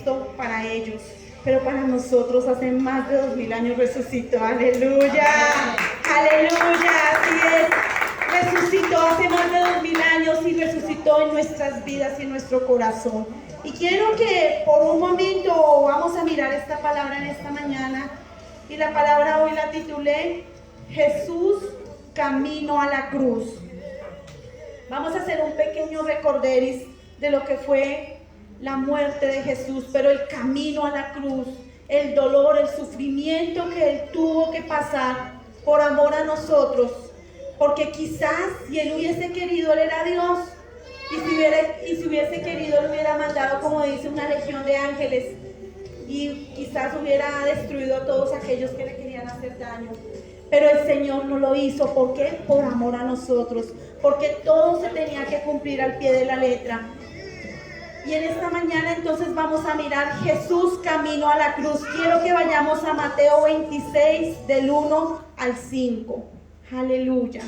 Cristo para ellos, pero para nosotros hace más de 2000 años resucitó. ¡Aleluya! ¡Aleluya! Así es. Resucitó hace más de 2000 años y resucitó en nuestras vidas y en nuestro corazón. Y quiero que por un momento vamos a mirar esta palabra en esta mañana. Y la palabra hoy la titulé Jesús, camino a la cruz. Vamos a hacer un pequeño recorderis de lo que fue la muerte de Jesús, pero el camino a la cruz, el dolor, el sufrimiento que Él tuvo que pasar por amor a nosotros. Porque quizás si Él hubiese querido, Él era Dios. Y si hubiese querido, Él hubiera mandado, como dice, una legión de ángeles. Y quizás hubiera destruido a todos aquellos que le querían hacer daño. Pero el Señor no lo hizo. ¿Por qué? Por amor a nosotros. Porque todo se tenía que cumplir al pie de la letra. Y en esta mañana entonces vamos a mirar Jesús camino a la cruz. Quiero que vayamos a Mateo 26 del 1 al 5. Aleluya.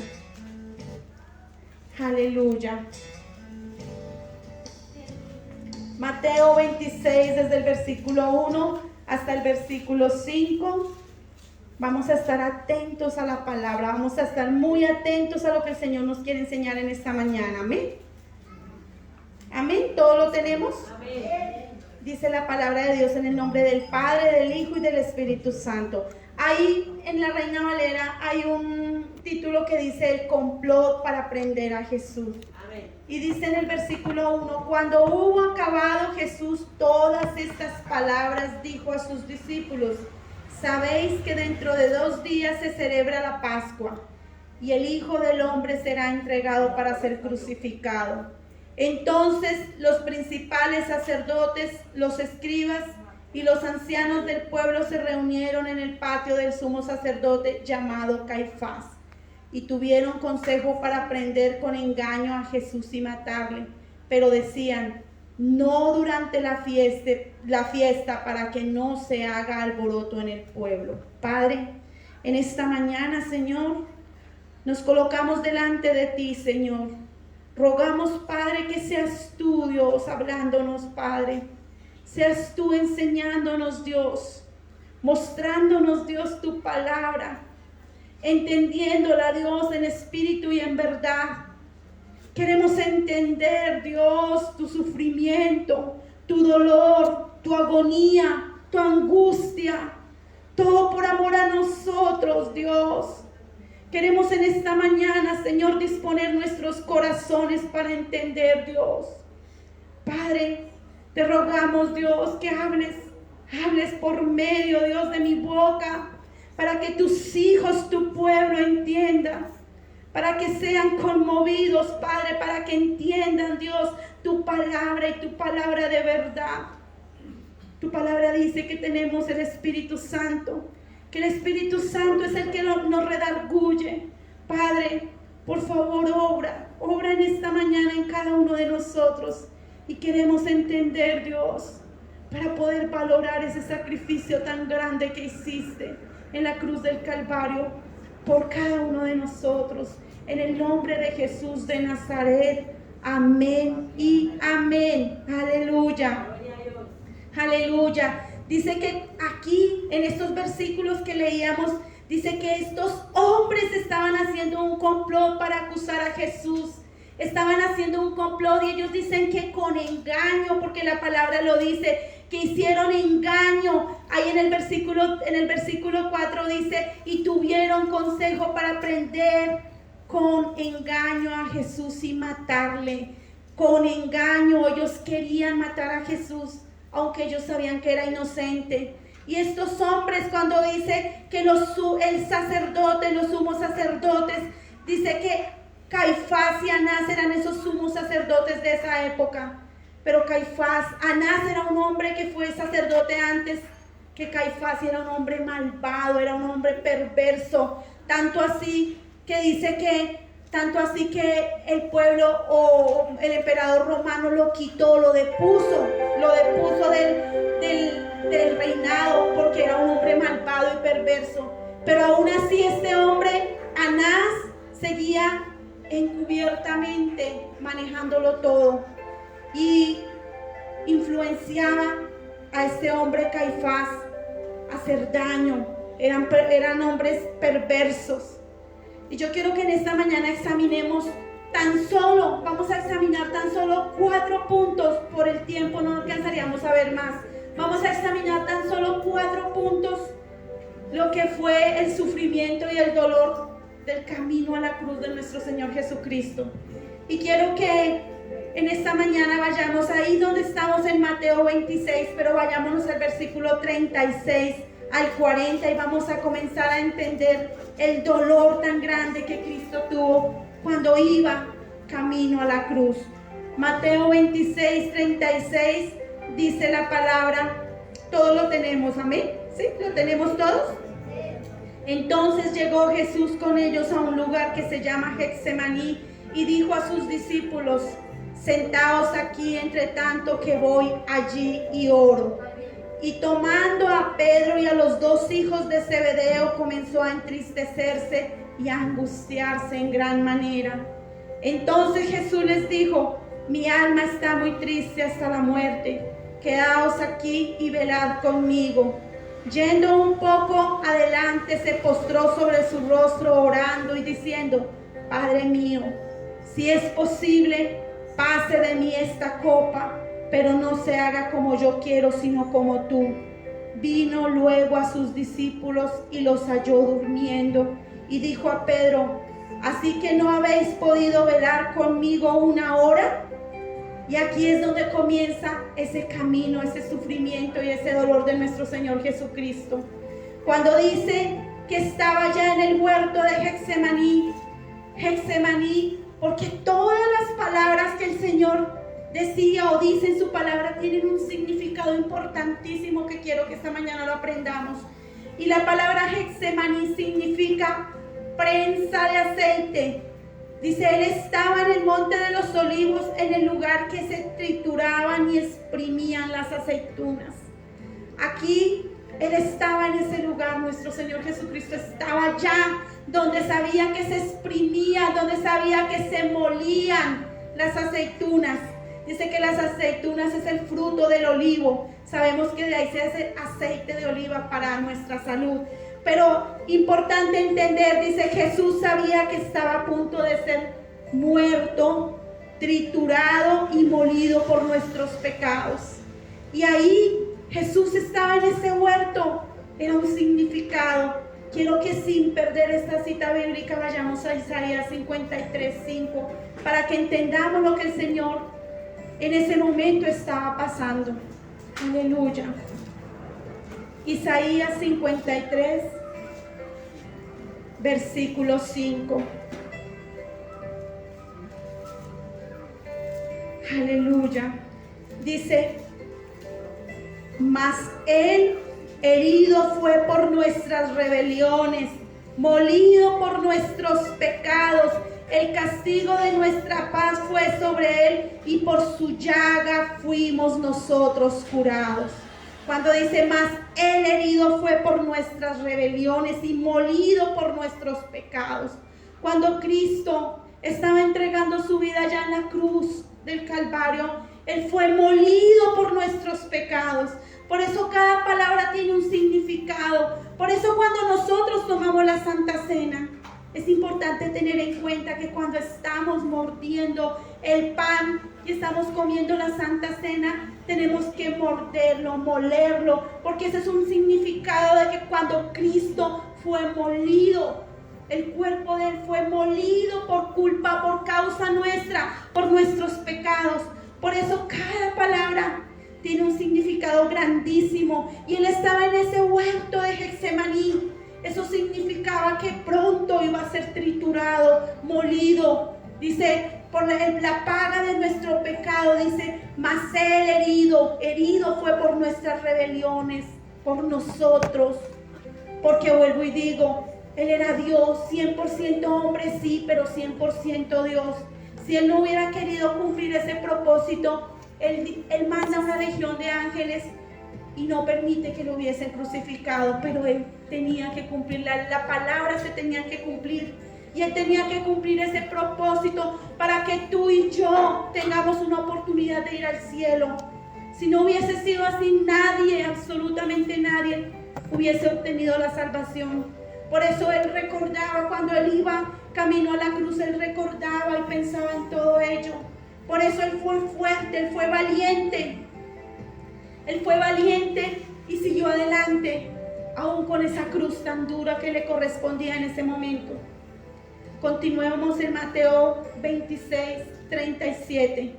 Aleluya. Mateo 26 desde el versículo 1 hasta el versículo 5. Vamos a estar atentos a la palabra. Vamos a estar muy atentos a lo que el Señor nos quiere enseñar en esta mañana. Amén. Amén. ¿Todo lo tenemos? Amén. Dice la palabra de Dios en el nombre del Padre, del Hijo y del Espíritu Santo. Ahí en la Reina Valera hay un título que dice el complot para prender a Jesús. Amén. Y dice en el versículo 1, cuando hubo acabado Jesús todas estas palabras, dijo a sus discípulos, sabéis que dentro de 2 días se celebra la Pascua y el Hijo del Hombre será entregado para ser crucificado. Entonces los principales sacerdotes, los escribas y los ancianos del pueblo se reunieron en el patio del sumo sacerdote llamado Caifás y tuvieron consejo para prender con engaño a Jesús y matarle, pero decían, no durante la fiesta para que no se haga alboroto en el pueblo. Padre, en esta mañana, Señor, nos colocamos delante de ti, Señor. Rogamos, Padre, que seas tú, Dios, hablándonos, Padre. Seas tú enseñándonos, Dios, mostrándonos, Dios, tu palabra, entendiéndola, Dios, en espíritu y en verdad. Queremos entender, Dios, tu sufrimiento, tu dolor, tu agonía, tu angustia, todo por amor a nosotros, Dios. Queremos en esta mañana, Señor, disponer nuestros corazones para entender, Dios. Padre, te rogamos, Dios, que hables por medio, Dios, de mi boca, para que tus hijos, tu pueblo entienda, para que sean conmovidos, Padre, para que entiendan, Dios, tu palabra y tu palabra de verdad. Tu palabra dice que tenemos el Espíritu Santo, que el Espíritu Santo es el que nos redarguye. Padre, por favor, obra en esta mañana en cada uno de nosotros. Y queremos entender, Dios, para poder valorar ese sacrificio tan grande que hiciste en la cruz del Calvario por cada uno de nosotros. En el nombre de Jesús de Nazaret. Amén y amén. Aleluya. Aleluya. Dice que aquí, en estos versículos que leíamos, dice que estos hombres estaban haciendo un complot para acusar a Jesús. Estaban haciendo un complot y ellos dicen que con engaño, porque la palabra lo dice, que hicieron engaño. Ahí en el versículo 4 dice, y tuvieron consejo para prender con engaño a Jesús y matarle. Con engaño, ellos querían matar a Jesús, aunque ellos sabían que era inocente. Y estos hombres, cuando dice que el sacerdote, los sumos sacerdotes, dice que Caifás y Anás eran esos sumos sacerdotes de esa época. Pero Anás era un hombre que fue sacerdote antes que Caifás, y era un hombre malvado, era un hombre perverso. Tanto así que el pueblo o el emperador romano lo quitó, lo depuso del reinado, porque era un hombre malvado y perverso. Pero aún así este hombre, Anás, seguía encubiertamente manejándolo todo y influenciaba a este hombre Caifás hacer daño. Eran hombres perversos. Y yo quiero que en esta mañana examinemos vamos a examinar tan solo 4 puntos. Por el tiempo no alcanzaríamos a ver más. Vamos a examinar tan solo 4 puntos lo que fue el sufrimiento y el dolor del camino a la cruz de nuestro Señor Jesucristo. Y quiero que en esta mañana vayamos ahí donde estamos en Mateo 26, pero vayámonos al versículo 36 al 40 y vamos a comenzar a entender el dolor tan grande que Cristo tuvo cuando iba camino a la cruz. Mateo 26, 36 dice la palabra, todos lo tenemos, amén, ¿sí? ¿Lo tenemos todos? Entonces llegó Jesús con ellos a un lugar que se llama Getsemaní y dijo a sus discípulos, sentaos aquí entre tanto que voy allí y oro. Y tomando a Pedro y a los 2 hijos de Zebedeo, comenzó a entristecerse y a angustiarse en gran manera. Entonces Jesús les dijo, mi alma está muy triste hasta la muerte, quedaos aquí y velad conmigo. Yendo un poco adelante, se postró sobre su rostro orando y diciendo, Padre mío, si es posible, pase de mí esta copa, pero no se haga como yo quiero, sino como tú. Vino luego a sus discípulos y los halló durmiendo y dijo a Pedro, ¿así que no habéis podido velar conmigo 1 hora? Y aquí es donde comienza ese camino, ese sufrimiento y ese dolor de nuestro Señor Jesucristo. Cuando dice que estaba ya en el huerto de Getsemaní, porque todas las palabras que el Señor decía o dice en su palabra tienen un significado importantísimo que quiero que esta mañana lo aprendamos. Y la palabra Getsemaní significa prensa de aceite. Dice, él estaba en el monte de los olivos, en el lugar que se trituraban y exprimían las aceitunas. Aquí él estaba en ese lugar, nuestro Señor Jesucristo estaba allá donde sabía que se exprimían, donde sabía que se molían las aceitunas. Dice que las aceitunas es el fruto del olivo. Sabemos que de ahí se hace aceite de oliva para nuestra salud. Pero importante entender, dice, Jesús sabía que estaba a punto de ser muerto, triturado y molido por nuestros pecados. Y ahí Jesús estaba en ese huerto. Era un significado. Quiero que sin perder esta cita bíblica vayamos a Isaías 53:5 para que entendamos lo que el Señor en ese momento estaba pasando. Aleluya. Isaías 53, versículo 5. Aleluya. Dice, mas él herido fue por nuestras rebeliones, molido por nuestros pecados. El castigo de nuestra paz fue sobre él y por su llaga fuimos nosotros curados. Cuando dice, mas él herido fue por nuestras rebeliones y molido por nuestros pecados. Cuando Cristo estaba entregando su vida ya en la cruz del Calvario, él fue molido por nuestros pecados. Por eso cada palabra tiene un significado. Por eso cuando nosotros tomamos la Santa Cena, es importante tener en cuenta que cuando estamos mordiendo el pan y estamos comiendo la Santa Cena, tenemos que morderlo, molerlo, porque ese es un significado de que cuando Cristo fue molido, el cuerpo de él fue molido por culpa, por causa nuestra, por nuestros pecados. Por eso cada palabra tiene un significado grandísimo. Y él estaba en ese huerto de Getsemaní. Eso significaba que pronto iba a ser triturado, molido. Dice, por la paga de nuestro pecado, dice, mas él herido fue por nuestras rebeliones, por nosotros. Porque vuelvo y digo, él era Dios, 100% hombre sí, pero 100% Dios. Si él no hubiera querido cumplir ese propósito, él manda una legión de ángeles y no permite que lo hubiesen crucificado, pero él tenía que cumplir, la palabra se tenía que cumplir, y él tenía que cumplir ese propósito para que tú y yo tengamos una oportunidad de ir al cielo. Si no hubiese sido así, nadie, absolutamente nadie, hubiese obtenido la salvación. Por eso él recordaba cuando él iba camino a la cruz, él recordaba y pensaba en todo ello. Por eso él fue fuerte, él fue valiente. Él fue valiente y siguió adelante, aún con esa cruz tan dura que le correspondía en ese momento. Continuemos en Mateo 26, 37.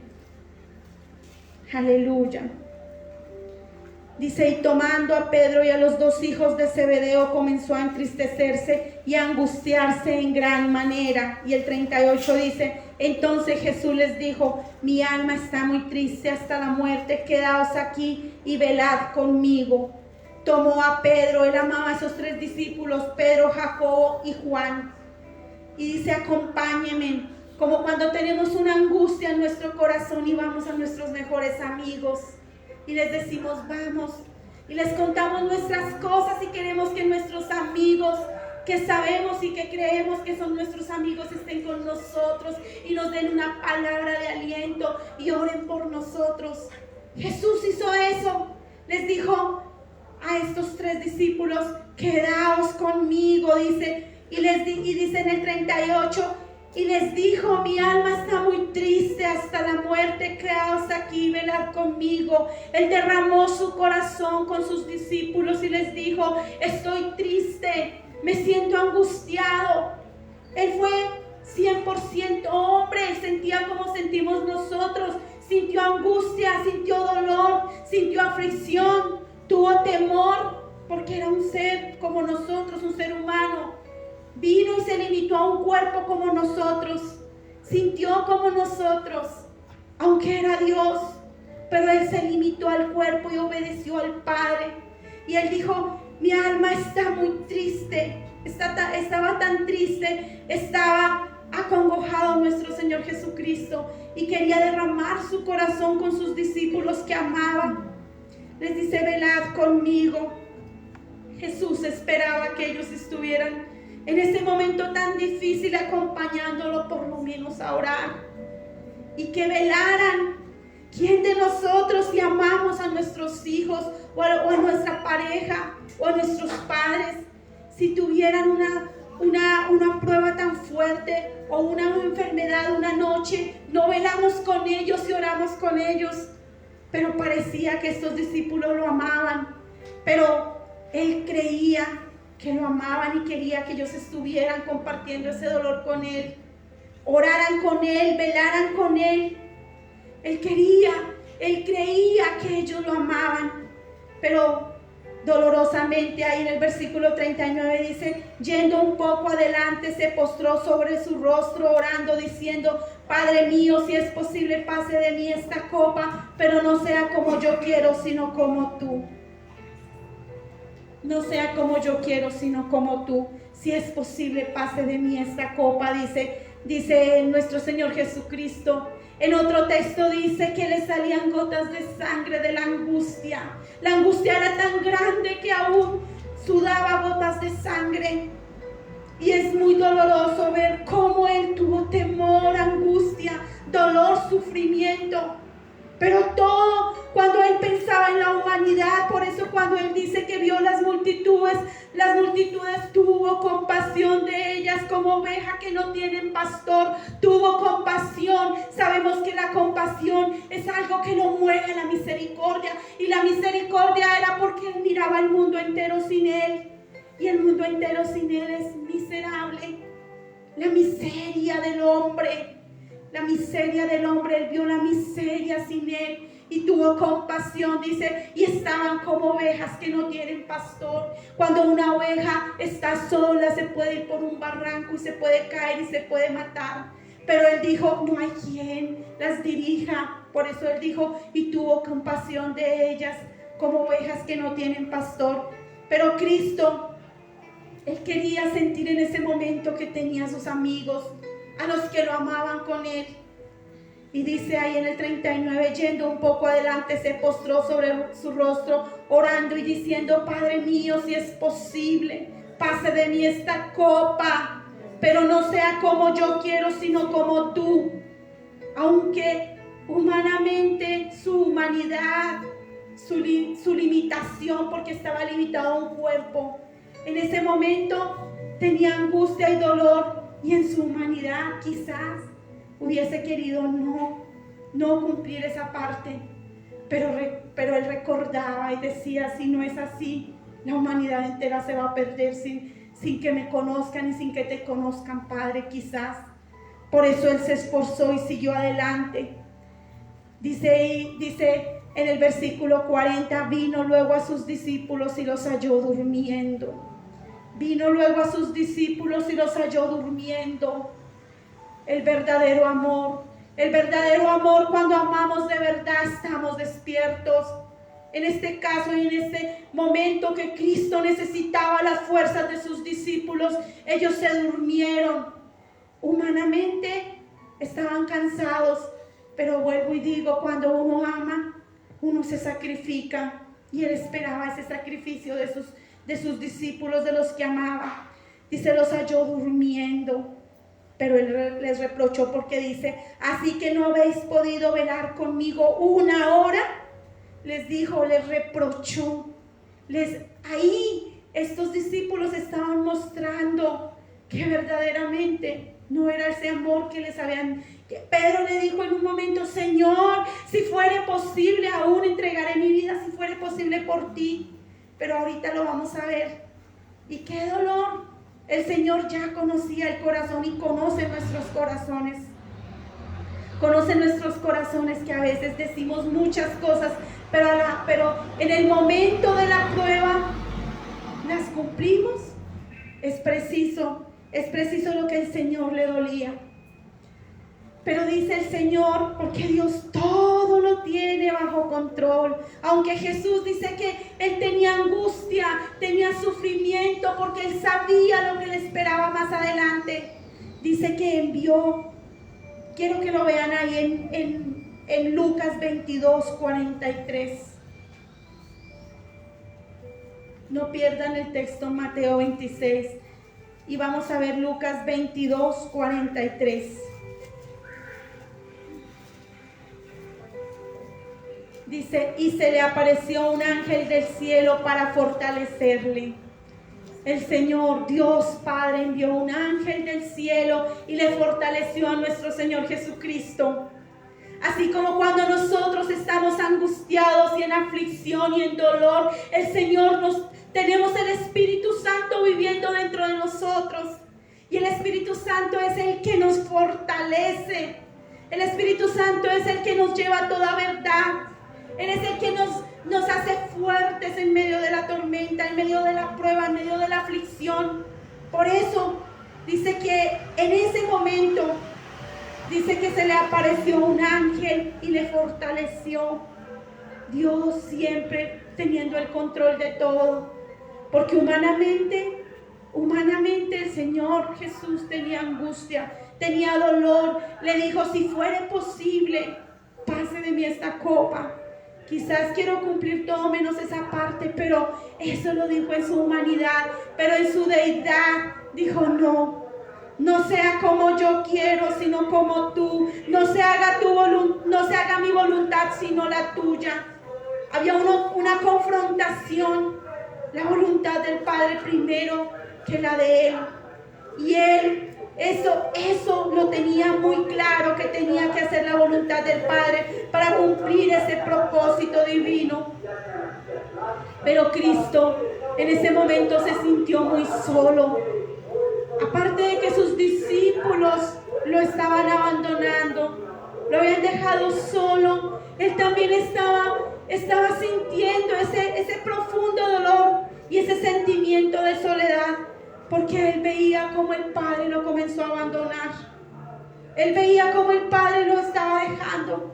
Aleluya. Dice, y tomando a Pedro y a los dos hijos de Zebedeo, comenzó a entristecerse y a angustiarse en gran manera. Y el 38 dice, entonces Jesús les dijo, mi alma está muy triste hasta la muerte, quedaos aquí y velad conmigo. Tomó a Pedro, él amaba a esos tres discípulos, Pedro, Jacobo y Juan. Y dice, acompáñenme, como cuando tenemos una angustia en nuestro corazón y vamos a nuestros mejores amigos. Y les decimos, vamos, y les contamos nuestras cosas y queremos que nuestros amigos, que sabemos y que creemos que son nuestros amigos, estén con nosotros y nos den una palabra de aliento y oren por nosotros. Jesús hizo eso, les dijo a estos tres discípulos, quedaos conmigo, dice, y dice en el 38, y les dijo, mi alma está muy triste hasta la muerte, quedaos aquí, velad conmigo. Él derramó su corazón con sus discípulos y les dijo, estoy triste, me siento angustiado. Él fue 100% hombre, sentía como sentimos nosotros, sintió angustia, sintió dolor, sintió aflicción, tuvo temor, porque era un ser como nosotros, un ser humano. Vino y se limitó a un cuerpo como nosotros, sintió como nosotros, aunque era Dios, pero Él se limitó al cuerpo y obedeció al Padre. Y Él dijo, mi alma está muy triste, estaba tan triste, estaba acongojado nuestro Señor Jesucristo y quería derramar su corazón con sus discípulos que amaba. Les dice, velad conmigo. Jesús esperaba que ellos estuvieran en ese momento tan difícil acompañándolo por lo menos a orar y que velaran. ¿Quién de nosotros, si amamos a nuestros hijos o a nuestra pareja o a nuestros padres, si tuvieran una prueba tan fuerte o una enfermedad una noche, no velamos con ellos y oramos con ellos? Pero parecía que estos discípulos lo amaban, pero Él creía que lo amaban y quería que ellos estuvieran compartiendo ese dolor con Él, oraran con Él, velaran con Él. Él creía que ellos lo amaban, pero dolorosamente ahí en el versículo 39 dice, yendo un poco adelante se postró sobre su rostro orando diciendo, Padre mío, si es posible pase de mí esta copa, pero no sea como yo quiero sino como tú. No sea como yo quiero, sino como tú. Si es posible, pase de mí esta copa, dice nuestro Señor Jesucristo. En otro texto dice que le salían gotas de sangre de la angustia. La angustia era tan grande que aún sudaba gotas de sangre. Y es muy doloroso ver cómo Él tuvo temor, angustia, dolor, sufrimiento. Pero todo cuando Él pensaba en la humanidad, por eso cuando Él dice que vio las multitudes tuvo compasión de ellas como oveja que no tienen pastor, tuvo compasión. Sabemos que la compasión es algo que no mueve la misericordia, y la misericordia era porque Él miraba el mundo entero sin Él, y el mundo entero sin Él es miserable. La miseria del hombre, Él vio la miseria sin Él y tuvo compasión, dice, y estaban como ovejas que no tienen pastor. Cuando una oveja está sola, se puede ir por un barranco y se puede caer y se puede matar. Pero Él dijo, no hay quien las dirija. Por eso Él dijo, y tuvo compasión de ellas como ovejas que no tienen pastor. Pero Cristo, Él quería sentir en ese momento que tenía a sus amigos, a los que lo amaban con Él. Y dice ahí en el 39, yendo un poco adelante, se postró sobre su rostro, orando y diciendo, Padre mío, si es posible, pase de mí esta copa, pero no sea como yo quiero, sino como tú. Aunque humanamente, su humanidad su limitación, porque estaba limitado a un cuerpo. En ese momento tenía angustia y dolor, y en su humanidad quizás hubiese querido no cumplir esa parte, pero él recordaba y decía: si no es así, la humanidad entera se va a perder sin que me conozcan y sin que te conozcan, Padre, quizás. Por eso él se esforzó y siguió adelante. Dice en el versículo 40, vino luego a sus discípulos y los halló durmiendo. Vino luego a sus discípulos y los halló durmiendo. El verdadero amor, cuando amamos de verdad, estamos despiertos. En este caso y en este momento que Cristo necesitaba las fuerzas de sus discípulos, ellos se durmieron. Humanamente estaban cansados, pero vuelvo y digo, cuando uno ama, uno se sacrifica, y él esperaba ese sacrificio de sus discípulos, de los que amaba. Dice, los halló durmiendo, pero él les reprochó porque dice: así que no habéis podido velar conmigo una hora. Les dijo, les reprochó. Ahí estos discípulos estaban mostrando que verdaderamente no era ese amor que les habían. Pedro le dijo en un momento: Señor, si fuere posible, aún entregaré mi vida, si fuere posible, por ti. Pero ahorita lo vamos a ver. Y qué dolor. El Señor ya conocía el corazón y conoce nuestros corazones. Conoce nuestros corazones, que a veces decimos muchas cosas, pero en el momento de la prueba las cumplimos. Es preciso lo que el Señor le dolía. Pero dice el Señor, porque Dios todo lo tiene bajo control. Aunque Jesús dice que Él tenía angustia, tenía sufrimiento, porque Él sabía lo que le esperaba más adelante. Dice que envió, quiero que lo vean ahí en Lucas 22, 43. No pierdan el texto, Mateo 26. Y vamos a ver Lucas 22, 43. Dice, y se le apareció un ángel del cielo para fortalecerle. El Señor, Dios Padre, envió un ángel del cielo y le fortaleció a nuestro Señor Jesucristo. Así como cuando nosotros estamos angustiados y en aflicción y en dolor, el Señor tenemos el Espíritu Santo viviendo dentro de nosotros. Y el Espíritu Santo es el que nos fortalece. El Espíritu Santo es el que nos lleva a toda verdad. Él es el que nos hace fuertes en medio de la tormenta, en medio de la prueba, en medio de la aflicción. Por eso dice que en ese momento, dice que se le apareció un ángel y le fortaleció. Dios siempre teniendo el control de todo. Porque humanamente el Señor Jesús tenía angustia, tenía dolor. Le dijo, si fuere posible, pase de mí esta copa. Quizás quiero cumplir todo menos esa parte, pero eso lo dijo en su humanidad. Pero en su deidad dijo, no sea como yo quiero, sino como tú. No se haga mi voluntad, sino la tuya. Había una confrontación, la voluntad del Padre primero que la de Él. Y Él eso lo tenía muy claro, que tenía que hacer la voluntad del Padre para cumplir ese propósito divino. Pero Cristo en ese momento se sintió muy solo. Aparte de que sus discípulos lo estaban abandonando, lo habían dejado solo, Él también estaba sintiendo ese profundo dolor y ese sentimiento de soledad. Porque Él veía cómo el Padre lo comenzó a abandonar. Él veía cómo el Padre lo estaba dejando.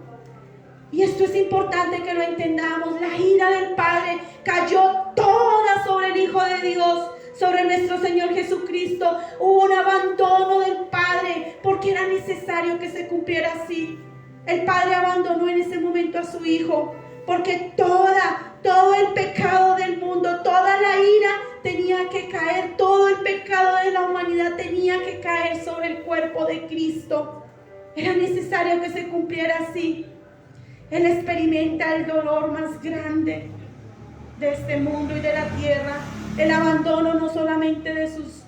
Y esto es importante que lo entendamos. La ira del Padre cayó toda sobre el Hijo de Dios, sobre nuestro Señor Jesucristo. Hubo un abandono del Padre porque era necesario que se cumpliera así. El Padre abandonó en ese momento a su Hijo porque todo el pecado del mundo, toda la ira tenía que caer, todo el pecado de la humanidad tenía que caer sobre el cuerpo de Cristo. Era necesario que se cumpliera así. Él experimenta el dolor más grande de este mundo y de la tierra. El abandono no solamente de sus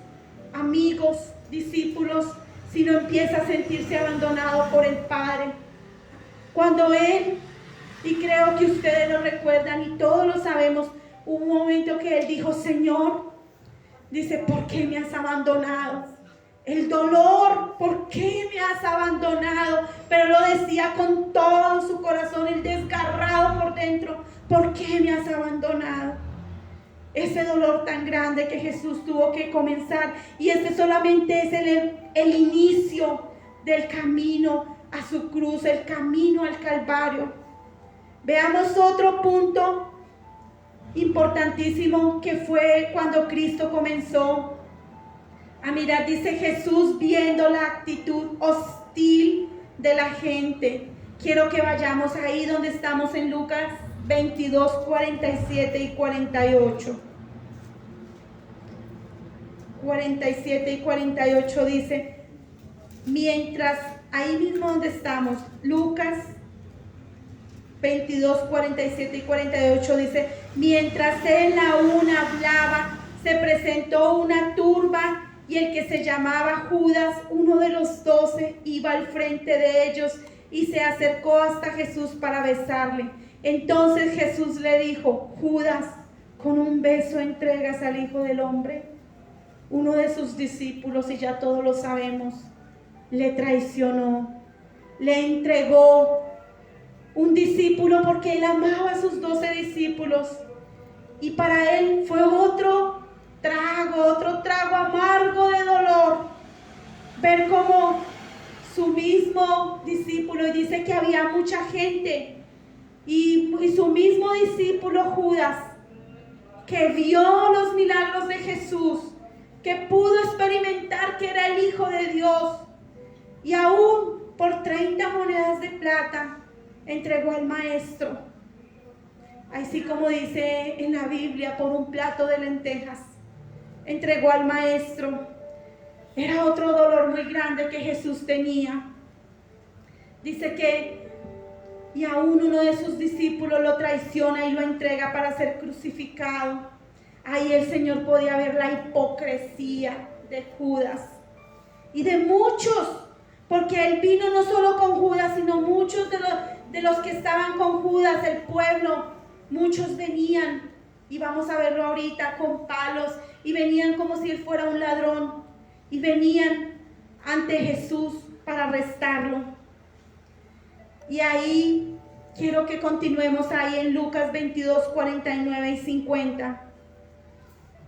amigos, discípulos, sino empieza a sentirse abandonado por el Padre. Cuando Él, y creo que ustedes lo recuerdan y todos lo sabemos, hubo un momento que Él dijo: Señor, dice, ¿por qué me has abandonado? El dolor, ¿por qué me has abandonado? Pero lo decía con todo su corazón, el desgarrado por dentro: ¿por qué me has abandonado? Ese dolor tan grande que Jesús tuvo que comenzar, y este solamente es el inicio del camino a su cruz, el camino al Calvario. Veamos otro punto importantísimo que fue cuando Cristo comenzó a mirar. Dice: Jesús, viendo la actitud hostil de la gente. Quiero que vayamos ahí donde estamos en Lucas 22, 47 y 48. 47 y 48 dice, mientras, ahí mismo donde estamos, Lucas 22, 47 y 48 dice: mientras él aún hablaba, se presentó una turba, y el que se llamaba Judas, uno de los 12, iba al frente de ellos y se acercó hasta Jesús para besarle. Entonces Jesús le dijo: Judas, ¿con un beso entregas al Hijo del Hombre? Uno de sus discípulos, y ya todos lo sabemos, le traicionó, le entregó. Un discípulo, porque él amaba a sus 12 discípulos, y para él fue otro trago amargo de dolor, ver como su mismo discípulo, y dice que había mucha gente, y su mismo discípulo Judas, que vio los milagros de Jesús, que pudo experimentar que era el Hijo de Dios, y aún por 30 monedas de plata entregó al Maestro. Así como dice en la Biblia, por un plato de lentejas entregó al Maestro. Era otro dolor muy grande que Jesús tenía. Dice que, y aún uno de sus discípulos lo traiciona y lo entrega para ser crucificado. Ahí el Señor podía ver la hipocresía de Judas y de muchos, porque Él vino no solo con Judas, sino muchos de los que estaban con Judas, el pueblo. Muchos venían, y vamos a verlo ahorita, con palos, y venían como si Él fuera un ladrón, y venían ante Jesús para arrestarlo. Y ahí quiero que continuemos ahí en Lucas 22, 49 y 50.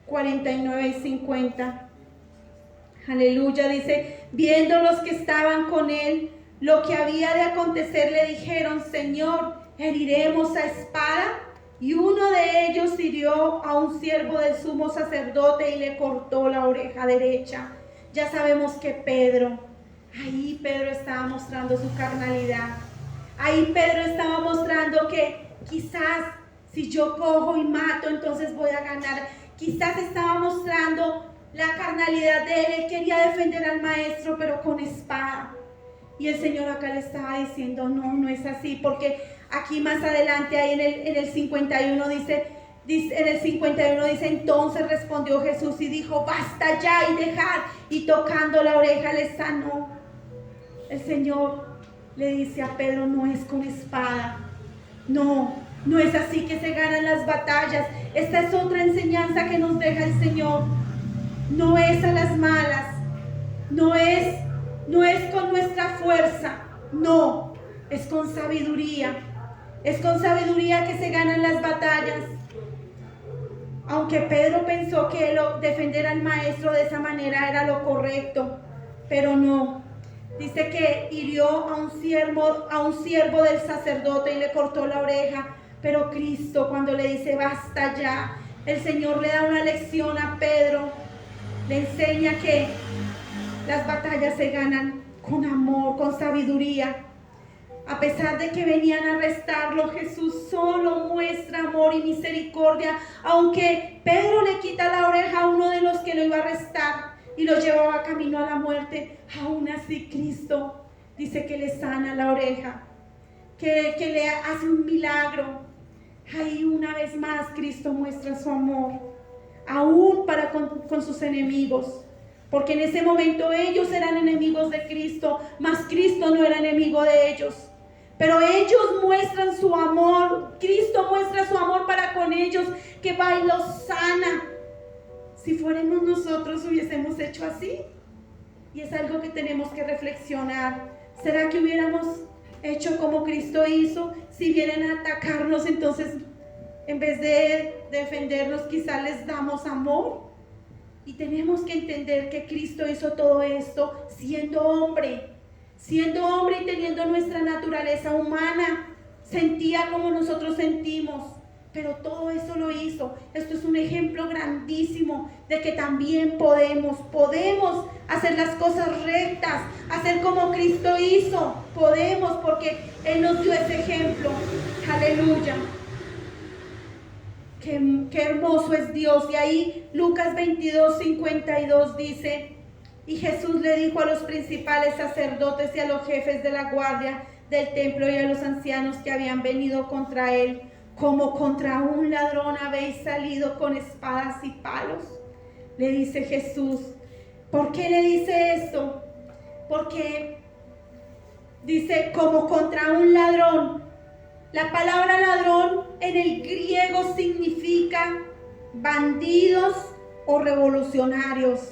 49 y 50. Aleluya. Dice: viendo los que estaban con él lo que había de acontecer, le dijeron: Señor, ¿heriremos a espada? Y uno de ellos hirió a un siervo del sumo sacerdote y le cortó la oreja derecha. Ya sabemos que Pedro estaba mostrando su carnalidad. Ahí Pedro estaba mostrando que quizás si yo cojo y mato, entonces voy a ganar. Quizás estaba mostrando la carnalidad de él. Él quería defender al Maestro, pero con espada. Y el Señor acá le estaba diciendo: no es así, porque aquí más adelante, ahí en el 51 dice, entonces respondió Jesús y dijo: basta ya y dejad. Y tocando la oreja le sanó. El Señor le dice a Pedro: no es con espada, no es así que se ganan las batallas. Esta es otra enseñanza que nos deja el Señor. No es a las malas, no es con nuestra fuerza, no, es con sabiduría. Es con sabiduría que se ganan las batallas. Aunque Pedro pensó que defender al Maestro de esa manera era lo correcto, pero no. Dice que hirió a un siervo del sacerdote y le cortó la oreja. Pero Cristo, cuando le dice: basta ya, el Señor le da una lección a Pedro. Le enseña que las batallas se ganan con amor, con sabiduría. A pesar de que venían a arrestarlo, Jesús solo muestra amor y misericordia. Aunque Pedro le quita la oreja a uno de los que lo iba a arrestar y lo llevaba camino a la muerte, aún así Cristo dice que le sana la oreja, que le hace un milagro. Ahí una vez más Cristo muestra su amor, aún para con sus enemigos. Porque en ese momento ellos eran enemigos de Cristo, mas Cristo no era enemigo de ellos. Pero ellos muestran su amor, Cristo muestra su amor para con ellos, que va y los sana. Si fuéramos nosotros hubiésemos hecho así. Y es algo que tenemos que reflexionar. ¿Será que hubiéramos hecho como Cristo hizo? Si vienen a atacarnos, entonces en vez de defendernos, quizás les damos amor. Y tenemos que entender que Cristo hizo todo esto siendo hombre y teniendo nuestra naturaleza humana. Sentía como nosotros sentimos, pero todo eso lo hizo. Esto es un ejemplo grandísimo de que también podemos hacer las cosas rectas, hacer como Cristo hizo. Podemos, porque Él nos dio ese ejemplo. Aleluya. Qué hermoso es Dios. Y ahí Lucas 22:52 dice: y Jesús le dijo a los principales sacerdotes y a los jefes de la guardia del templo y a los ancianos que habían venido contra él: como contra un ladrón habéis salido con espadas y palos. Le dice Jesús. ¿Por qué le dice esto? Porque dice como contra un ladrón. La palabra ladrón en el griego significa bandidos o revolucionarios.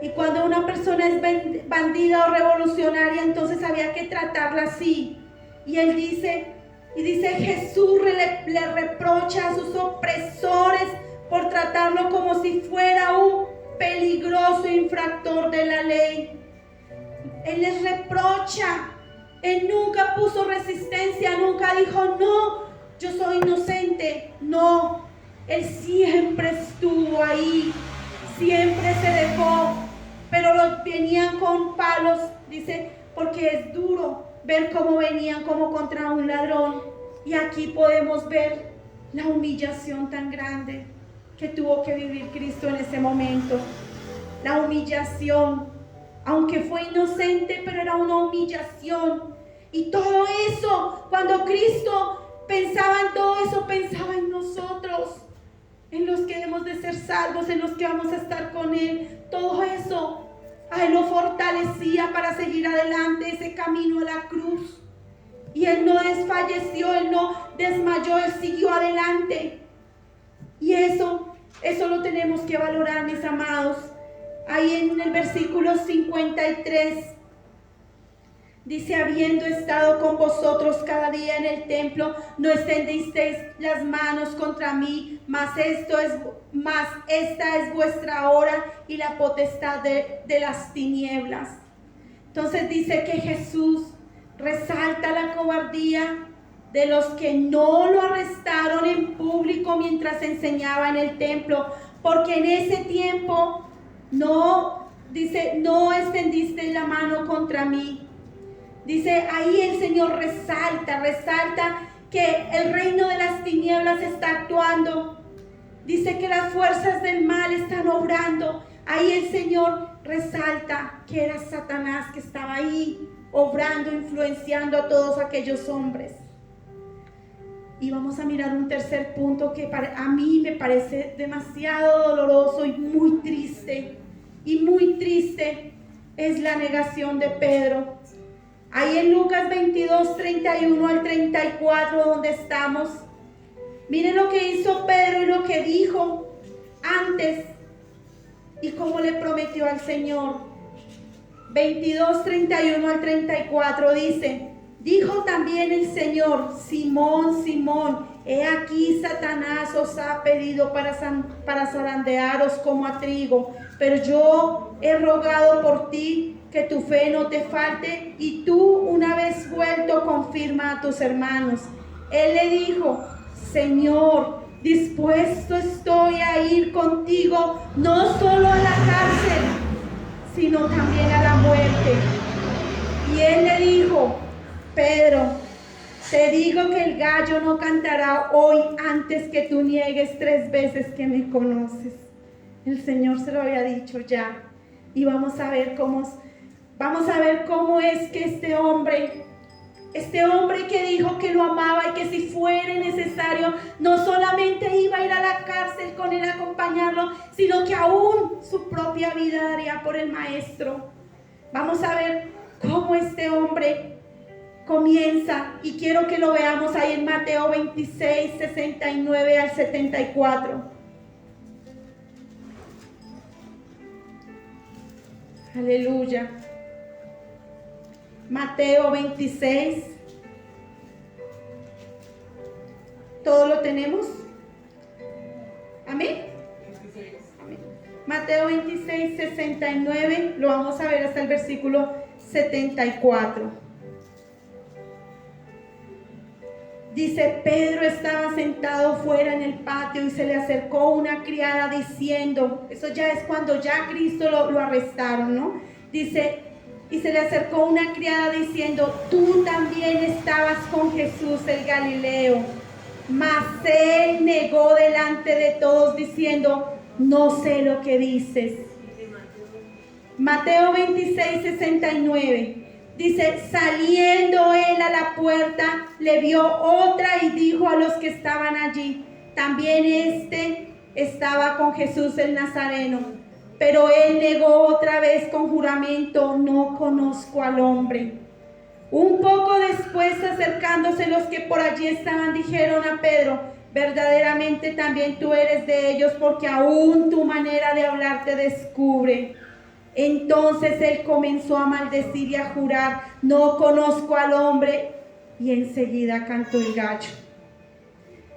Y cuando una persona es bandida o revolucionaria, entonces había que tratarla así. Y él dice Jesús le reprocha a sus opresores por tratarlo como si fuera un peligroso infractor de la ley. Él les reprocha. Él nunca puso resistencia, nunca dijo, no, yo soy inocente. No, Él siempre estuvo ahí, siempre se dejó, pero venían con palos, dice, porque es duro ver cómo venían como contra un ladrón. Y aquí podemos ver la humillación tan grande que tuvo que vivir Cristo en ese momento. La humillación. Aunque fue inocente, pero era una humillación. Y todo eso, cuando Cristo pensaba en todo eso, pensaba en nosotros, en los que hemos de ser salvos, en los que vamos a estar con Él. Todo eso a Él lo fortalecía para seguir adelante ese camino a la cruz. Y Él no desfalleció, Él no desmayó, Él siguió adelante. Y eso lo tenemos que valorar, mis amados. Ahí en el versículo 53 dice: habiendo estado con vosotros cada día en el templo, no extendisteis las manos contra mí, mas esta es vuestra hora y la potestad de las tinieblas. Entonces dice que Jesús resalta la cobardía de los que no lo arrestaron en público mientras enseñaba en el templo, porque en ese tiempo no extendiste la mano contra mí. Dice ahí el Señor resalta que el reino de las tinieblas está actuando. Dice que las fuerzas del mal están obrando. Ahí el Señor resalta que era Satanás que estaba ahí obrando, influenciando a todos aquellos hombres. Y vamos a mirar un tercer punto que a mí me parece demasiado doloroso y muy triste. Y muy triste es la negación de Pedro. Ahí en Lucas 22, 31 al 34, donde estamos. Miren lo que hizo Pedro y lo que dijo antes y cómo le prometió al Señor. 22, 31 al 34 dice: dijo también el Señor: Simón, Simón, he aquí Satanás os ha pedido para zarandearos como a trigo, pero yo he rogado por ti que tu fe no te falte, y tú, una vez vuelto, confirma a tus hermanos. Él le dijo: Señor, dispuesto estoy a ir contigo, no solo a la cárcel, sino también a la muerte. Y él le dijo: Pedro, te digo que el gallo no cantará hoy antes que tú niegues 3 veces que me conoces. El Señor se lo había dicho ya. Y vamos a ver cómo es que este hombre Este hombre que dijo que lo amaba y que si fuera necesario, no solamente iba a ir a la cárcel con él a acompañarlo, sino que aún su propia vida daría por el maestro. Vamos a ver cómo este hombre comienza, y quiero que lo veamos ahí en Mateo 26, 69 al 74. Aleluya. Mateo 26. ¿Todo lo tenemos? ¿Amén? Amén. Mateo 26, 69. Lo vamos a ver hasta el versículo 74. Dice: Pedro estaba sentado fuera en el patio y se le acercó una criada diciendo, eso ya es cuando ya Cristo lo arrestaron, ¿no? Dice: y se le acercó una criada diciendo, tú también estabas con Jesús el Galileo. Mas él negó delante de todos diciendo, no sé lo que dices. Mateo 26, 69. Dice: saliendo él a la puerta, le vio otra y dijo a los que estaban allí, también este estaba con Jesús el Nazareno. Pero él negó otra vez con juramento, no conozco al hombre. Un poco después, acercándose los que por allí estaban, dijeron a Pedro, verdaderamente también tú eres de ellos, porque aún tu manera de hablar te descubre. Entonces él comenzó a maldecir y a jurar, no conozco al hombre, y enseguida cantó el gallo.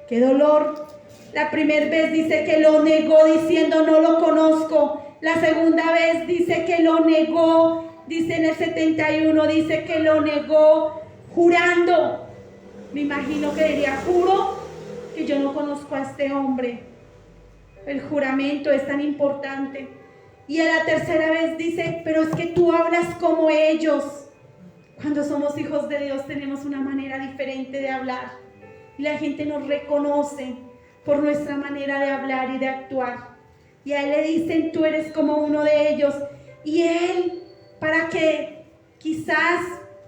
¡Qué dolor! La primera vez dice que lo negó diciendo no lo conozco. La segunda vez dice que lo negó, dice en el 71, dice que lo negó jurando. Me imagino que diría, juro que yo no conozco a este hombre. El juramento es tan importante. Y a la tercera vez dice, pero es que tú hablas como ellos. Cuando somos hijos de Dios tenemos una manera diferente de hablar. Y la gente nos reconoce por nuestra manera de hablar y de actuar. Y a él le dicen, tú eres como uno de ellos. Y él, para que quizás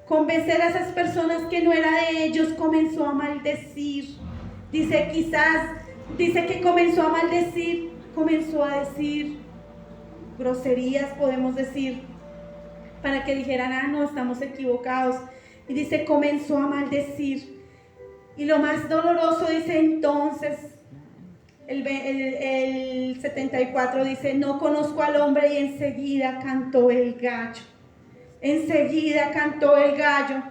convencer a esas personas que no era de ellos, comenzó a maldecir. Dice que comenzó a maldecir, comenzó a decir groserías, podemos decir, para que dijeran, no, estamos equivocados. Y dice, comenzó a maldecir. Y lo más doloroso, dice entonces, el 74 dice, no conozco al hombre, y enseguida cantó el gallo. Enseguida cantó el gallo.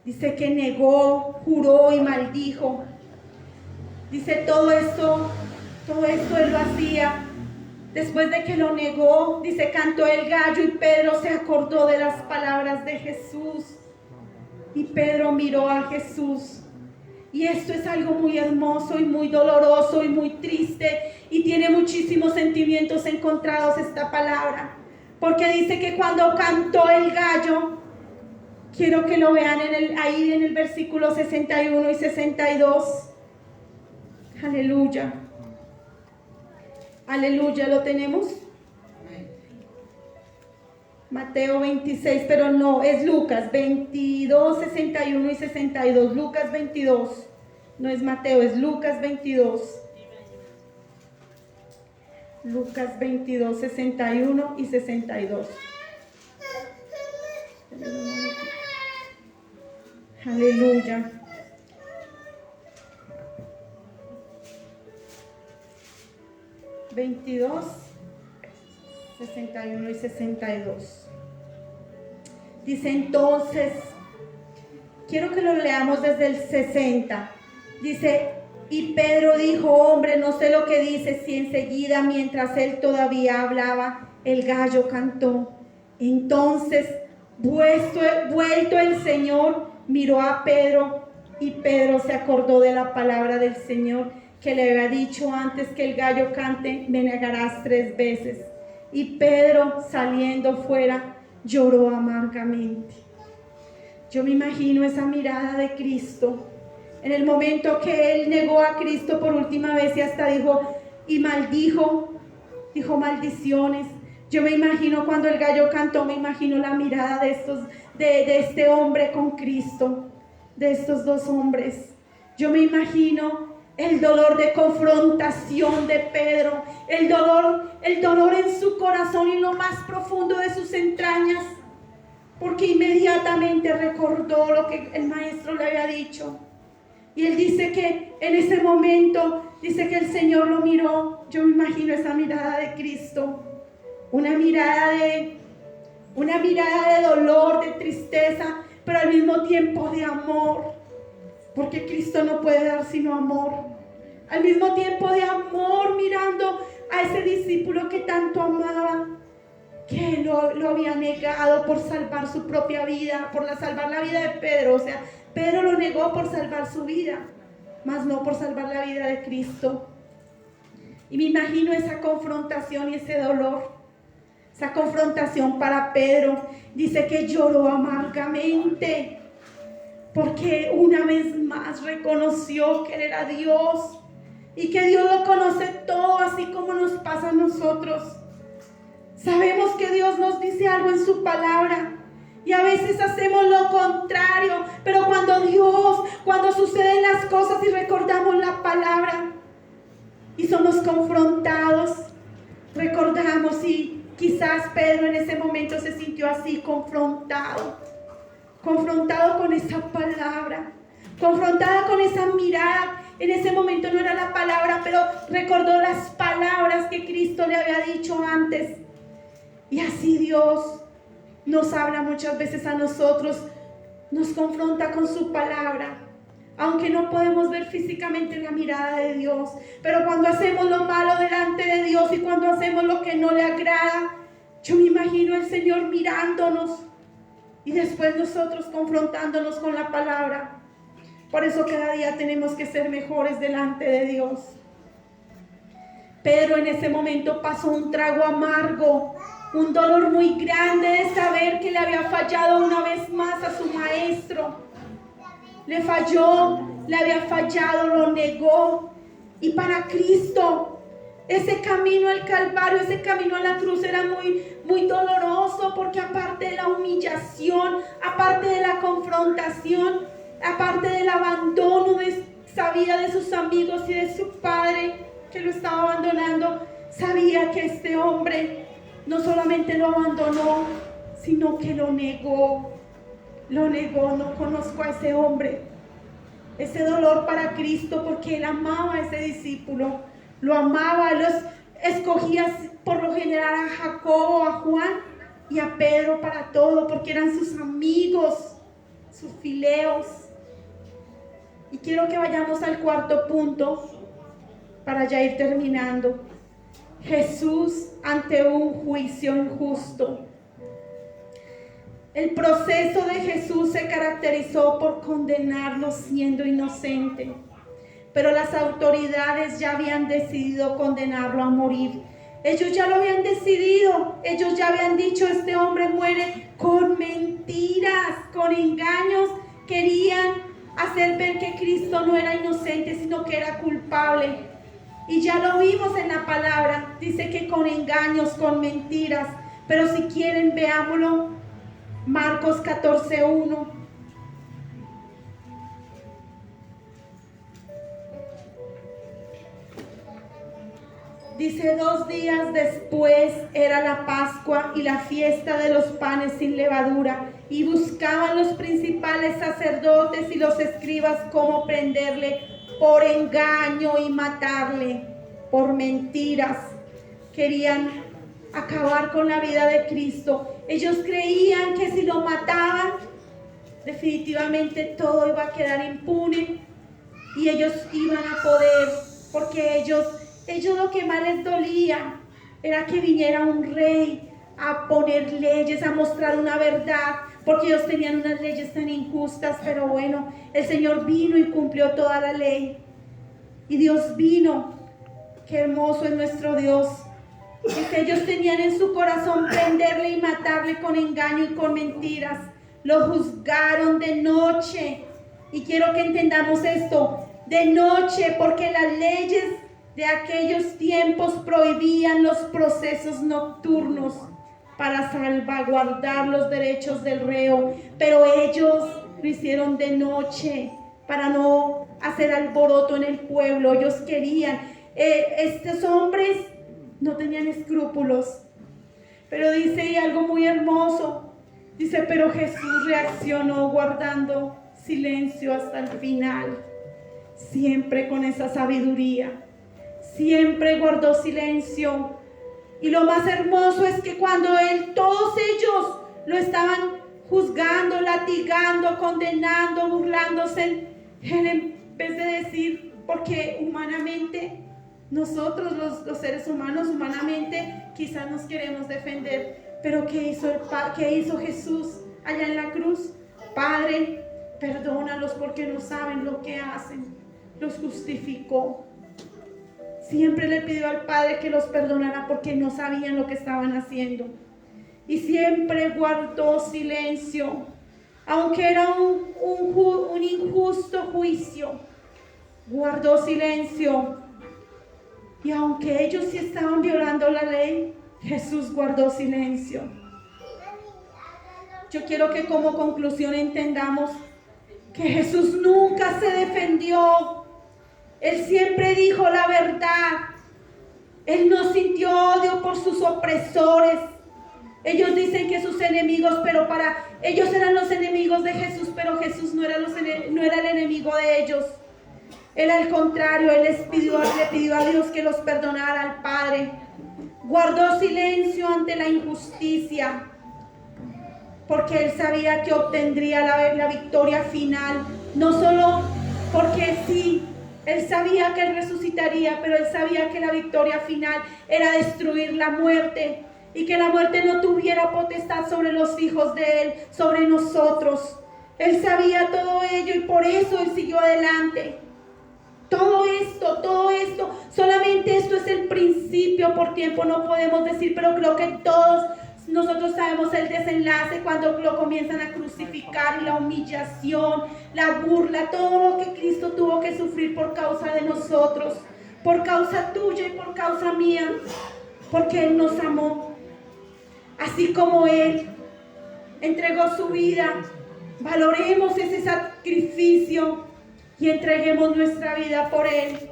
Dice que negó, juró y maldijo. Dice todo esto él lo hacía. Después de que lo negó, dice, cantó el gallo, y Pedro se acordó de las palabras de Jesús. Y Pedro miró a Jesús. Y esto es algo muy hermoso y muy doloroso y muy triste, y tiene muchísimos sentimientos encontrados esta palabra, porque dice que cuando cantó el gallo, quiero que lo vean ahí en el versículo 61 y 62. Aleluya. Aleluya, ¿lo tenemos? Mateo 26, pero no, es Lucas 22, 61 y 62. Lucas 22, no es Mateo, es Lucas 22. Lucas 22, 61 y 62. Aleluya. (22, 61 y 62). Dice entonces, quiero que lo leamos desde el 60. Dice, y Pedro dijo, hombre, no sé lo que dices. Y enseguida, mientras él todavía hablaba, el gallo cantó. Entonces, vuelto el Señor, miró a Pedro, y Pedro se acordó de la palabra del Señor, que le había dicho antes que el gallo cante, me negarás 3 veces. Y Pedro, saliendo fuera, lloró amargamente. Yo me imagino esa mirada de Cristo en el momento que él negó a Cristo por última vez, y hasta dijo maldiciones. Yo me imagino cuando el gallo cantó, me imagino la mirada de este hombre con Cristo, de estos dos hombres. Yo me imagino el dolor de confrontación de Pedro, el dolor en su corazón y lo más profundo de sus entrañas, porque inmediatamente recordó lo que el maestro le había dicho. Y él dice que en ese momento, dice que el Señor lo miró. Yo me imagino esa mirada de Cristo, una mirada de dolor, de tristeza, pero al mismo tiempo de amor, porque Cristo no puede dar sino amor. Al mismo tiempo de amor, mirando a ese discípulo que tanto amaba, que lo había negado por salvar su propia vida, por salvar la vida de Pedro. O sea, Pedro lo negó por salvar su vida, mas no por salvar la vida de Cristo. Y me imagino esa confrontación y ese dolor, esa confrontación para Pedro. Dice que lloró amargamente, porque una vez más reconoció que Él era Dios y que Dios lo conoce todo, así como nos pasa a nosotros. Sabemos que Dios nos dice algo en su palabra y a veces hacemos lo contrario, pero cuando suceden las cosas y recordamos la palabra y somos confrontados, recordamos. Y quizás Pedro en ese momento se sintió así, confrontado con esa palabra, confrontada con esa mirada. En ese momento no era la palabra, pero recordó las palabras que Cristo le había dicho antes. Y así Dios nos habla muchas veces a nosotros, nos confronta con su palabra, aunque no podemos ver físicamente la mirada de Dios. Pero cuando hacemos lo malo delante de Dios y cuando hacemos lo que no le agrada, yo me imagino al Señor mirándonos y después nosotros confrontándonos con la palabra. Por eso cada día tenemos que ser mejores delante de Dios. Pedro en ese momento pasó un trago amargo, un dolor muy grande de saber que le había fallado una vez más a su maestro. Le había fallado, lo negó. Y para Cristo, ese camino al Calvario, ese camino a la cruz era muy, muy doloroso, porque aparte de la humillación, aparte de la confrontación, aparte del abandono de esa vida de sus amigos y de su padre que lo estaba abandonando, sabía que este hombre no solamente lo abandonó, sino que lo negó. No conozco a ese hombre. Ese dolor para Cristo, porque él amaba a ese discípulo, lo amaba, los escogía por lo general a Jacobo, a Juan y a Pedro para todo, porque eran sus amigos, sus fileos. Y quiero que vayamos al cuarto punto para ya ir terminando. Jesús ante un juicio injusto. El proceso de Jesús se caracterizó por condenarlo siendo inocente, pero las autoridades ya habían decidido condenarlo a morir. Ellos ya lo habían decidido, ellos ya habían dicho: este hombre muere con mentiras, con engaños. Querían hacer ver que Cristo no era inocente, sino que era culpable. Y ya lo vimos en la palabra, dice que con engaños, con mentiras. Pero si quieren, veámoslo. Marcos 14:1. Dice: 2 días después era la Pascua y la fiesta de los panes sin levadura, y buscaban los principales sacerdotes y los escribas cómo prenderle por engaño y matarle por mentiras. Querían acabar con la vida de Cristo. Ellos creían que si lo mataban, definitivamente todo iba a quedar impune y ellos iban a poder, porque ellos lo que más les dolía era que viniera un rey a poner leyes, a mostrar una verdad, porque ellos tenían unas leyes tan injustas. Pero bueno, el Señor vino y cumplió toda la ley. Y Dios vino. Qué hermoso es nuestro Dios. Y que ellos tenían en su corazón prenderle y matarle con engaño y con mentiras. Lo juzgaron de noche. Y quiero que entendamos esto: de noche, porque las leyes de aquellos tiempos prohibían los procesos nocturnos para salvaguardar los derechos del reo, pero ellos lo hicieron de noche para no hacer alboroto en el pueblo. Ellos querían, estos hombres no tenían escrúpulos, pero dice algo muy hermoso, dice, pero Jesús reaccionó guardando silencio hasta el final, siempre con esa sabiduría, siempre guardó silencio. Y lo más hermoso es que cuando todos ellos lo estaban juzgando, latigando, condenando, burlándose, él en vez de decir, porque humanamente, nosotros los seres humanos, humanamente, quizás nos queremos defender, pero ¿qué hizo Jesús allá en la cruz? Padre, perdónalos porque no saben lo que hacen. Los justificó. Siempre le pidió al Padre que los perdonara porque no sabían lo que estaban haciendo. Y siempre guardó silencio, aunque era un injusto juicio. Guardó silencio. Y aunque ellos sí estaban violando la ley, Jesús guardó silencio. Yo quiero que como conclusión entendamos que Jesús nunca se defendió. Él siempre dijo la verdad. Él no sintió odio por sus opresores. Ellos dicen que sus enemigos, pero para ellos eran los enemigos de Jesús, pero Jesús no era el enemigo de ellos. Él al contrario, él le pidió a Dios que los perdonara al Padre. Guardó silencio ante la injusticia, porque él sabía que obtendría la victoria final. No solo porque sí, él sabía que él resucitaría, pero él sabía que la victoria final era destruir la muerte, y que la muerte no tuviera potestad sobre los hijos de él, sobre nosotros. Él sabía todo ello y por eso él siguió adelante. Todo esto, solamente esto es el principio. Por tiempo no podemos decir, pero creo que todos nosotros sabemos el desenlace cuando lo comienzan a crucificar, y la humillación, la burla, todo lo que Cristo tuvo que sufrir por causa de nosotros, por causa tuya y por causa mía, porque Él nos amó. Así como Él entregó su vida, valoremos ese sacrificio y entreguemos nuestra vida por Él.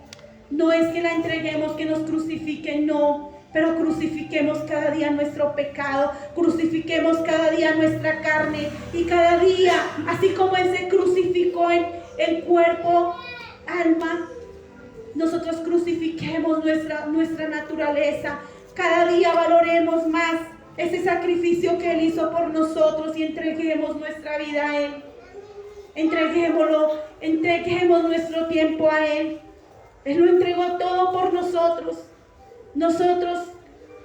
No es que la entreguemos, que nos crucifiquen, no, pero crucifiquemos cada día nuestro pecado, crucifiquemos cada día nuestra carne, y cada día, así como Él se crucificó en el cuerpo, alma, nosotros crucifiquemos nuestra naturaleza. Cada día valoremos más ese sacrificio que Él hizo por nosotros y entreguemos nuestra vida a Él. Entreguemos nuestro tiempo a Él. Él lo entregó todo por nosotros.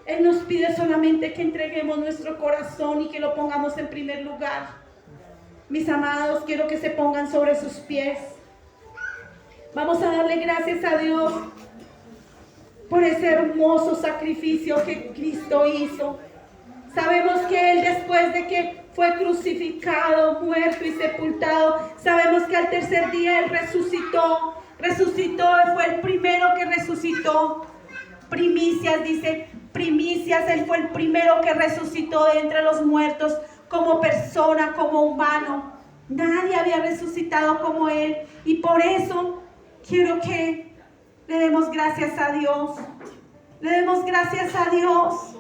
Él nos pide solamente que entreguemos nuestro corazón y que lo pongamos en primer lugar. Mis amados, quiero que se pongan sobre sus pies. Vamos a darle gracias a Dios por ese hermoso sacrificio que Cristo hizo. Sabemos que Él, después de que fue crucificado, muerto y sepultado, sabemos que al tercer día Él resucitó, fue el primero que resucitó. Primicias, dice, primicias, Él fue el primero que resucitó de entre los muertos, como persona, como humano. Nadie había resucitado como Él, y por eso quiero que le demos gracias a Dios. Le demos gracias a Dios.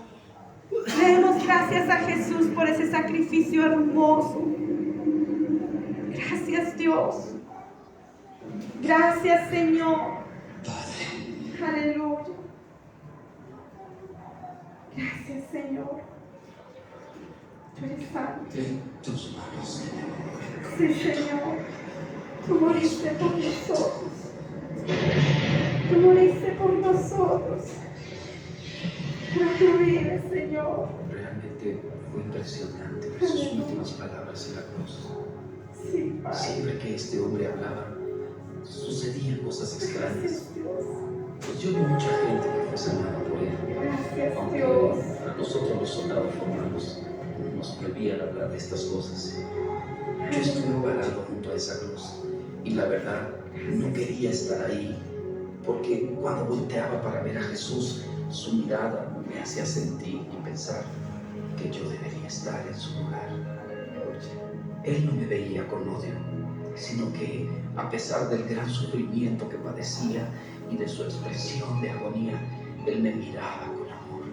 Le demos gracias a Jesús por ese sacrificio hermoso. Gracias, Dios. Gracias, Señor. Aleluya. Gracias, Señor. Tú eres santo. En tus manos. Sí, Señor. Tú moriste por nosotros. Tú moriste por nosotros. Pero tú vives, Señor. Realmente fue impresionante ver sus últimas palabras en la cruz. Sí, Padre. Siempre que este hombre hablaba, sucedían cosas extrañas. Pues yo vi mucha gente que fue sanada por él. Gracias, Aunque Dios. a nosotros los soldados romanos nos prohibían hablar de estas cosas. Yo estuve parado junto a esa cruz y la verdad no quería estar ahí, porque cuando volteaba para ver a Jesús, su mirada me hacía sentir y pensar que yo debería estar en su lugar. Él no me veía con odio, sino que a pesar del gran sufrimiento que padecía y de su expresión de agonía, Él me miraba con amor.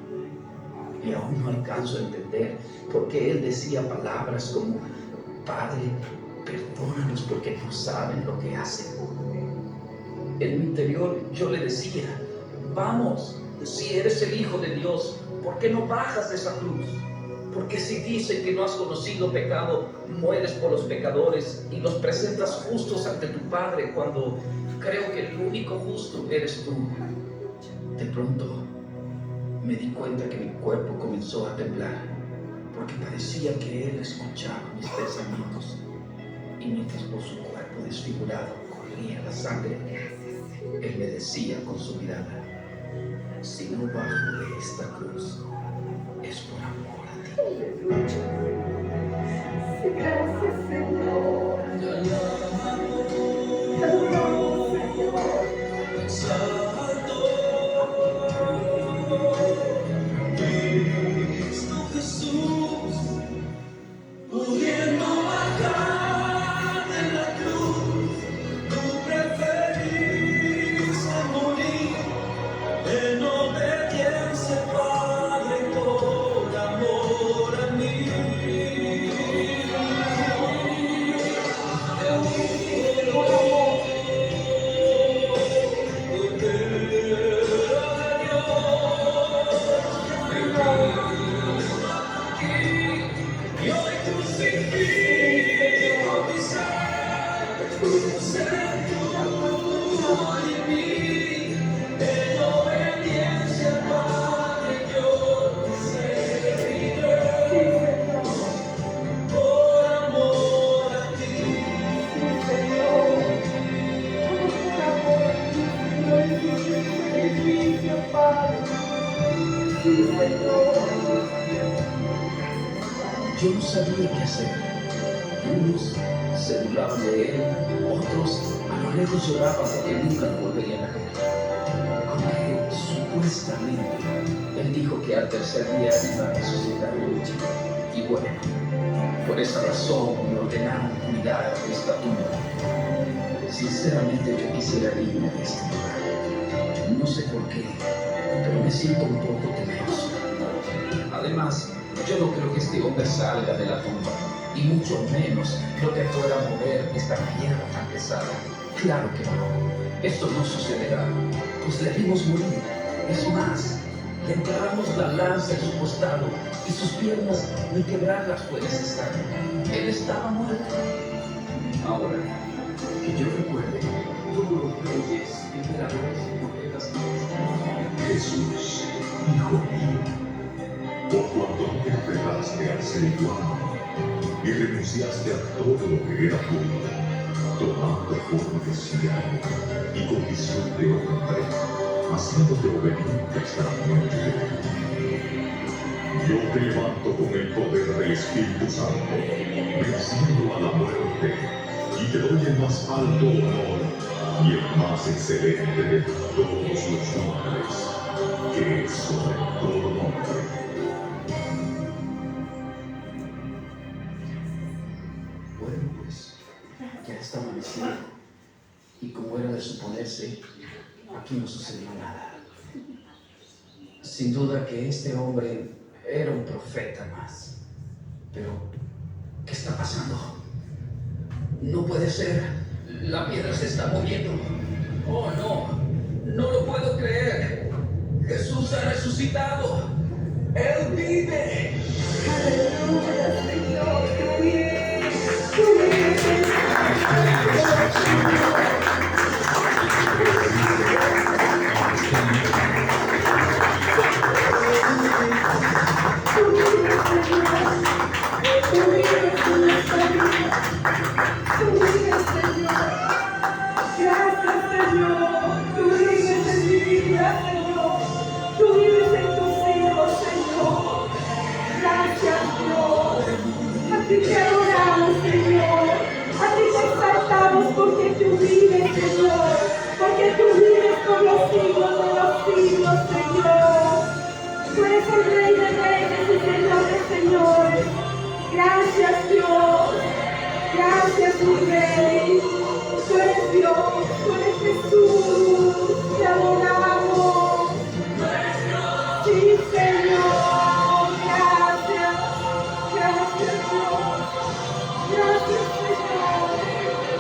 Y aún no alcanzo a entender por qué Él decía palabras como: Padre, perdónanos porque no saben lo que hacen. En mi interior yo le decía: vamos, si eres el Hijo de Dios, ¿por qué no bajas de esa cruz? Porque si dice que no has conocido pecado, mueres por los pecadores y los presentas justos ante tu Padre, cuando creo que el único justo eres tú. De pronto me di cuenta que mi cuerpo comenzó a temblar, porque parecía que Él escuchaba mis pensamientos, y mientras por su cuerpo desfigurado corría la sangre, Él me decía con su mirada: si no bajo de esta cruz, es por amor a ti. Sí, gracias, Señor. Te adoramos, Señor. Cristo Jesús, pudiendo bajar de la cruz, tú preferiste morir en obediencia, Padre, por amor a mí. Y hoy crucifico mi ser en mí, en obediencia, Padre, yo te serviré, por amor a ti. Señor, Padre. Sí, Señor. Yo no sabía qué hacer. Unos se burlaban de él, otros a lo lejos lloraban porque nunca lo volverían a ver. Aunque supuestamente él dijo que al tercer día iba a resucitar. Y bueno, por esa razón me ordenaron cuidar de esta tumba. Sinceramente yo quisiera irme de este lugar. No sé por qué, pero me siento un poco temeroso. Además, yo no creo que este hombre salga de la tumba, y mucho menos creo que pueda mover esta piedra tan pesada. Claro que no, esto no sucederá, pues le vimos morir. Es más, le enterramos la lanza en su costado, y sus piernas ni quebrarlas pueden estar. Él estaba muerto. Ahora, que yo recuerde, todos los reyes, emperadores y profetas, Jesús, Hijo mío, por cuanto no te aferraste al ser igual y renunciaste a todo lo que era tuyo, tomando forma de siervo y condición de hombre, haciéndote obediente hasta la muerte. Yo te levanto con el poder del Espíritu Santo, venciendo a la muerte, y te doy el más alto honor y el más excelente de todos los nombres, que es sobre todo nombre. Bueno, pues ya está amanecido, y como era de suponerse, aquí no sucedió nada. Sin duda que este hombre era un profeta más. Pero, ¿qué está pasando? No puede ser. La piedra se está moviendo. Oh, no. No lo puedo creer. Jesús ha resucitado. Él vive. Aleluya, Señor. Tú vives. Tú vives. Te adoramos, Señor. A ti te exaltamos porque tú vives, Señor. Porque tú vives por la tu Rey, tú eres Dios, tú eres Jesús, te adoramos. Sí, Señor, gracias, gracias Dios, gracias Señor,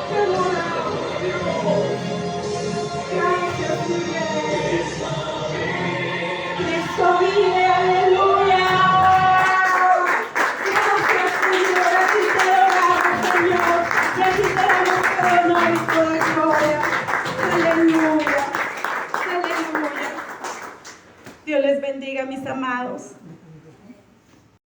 te adoramos Dios, gracias mi Rey. Cristo vive, aleluya. Gracias Señor, a ti te adoramos Señor, y a ti te damos todo honor y toda gloria. Aleluya, aleluya. Dios les bendiga, mis amados.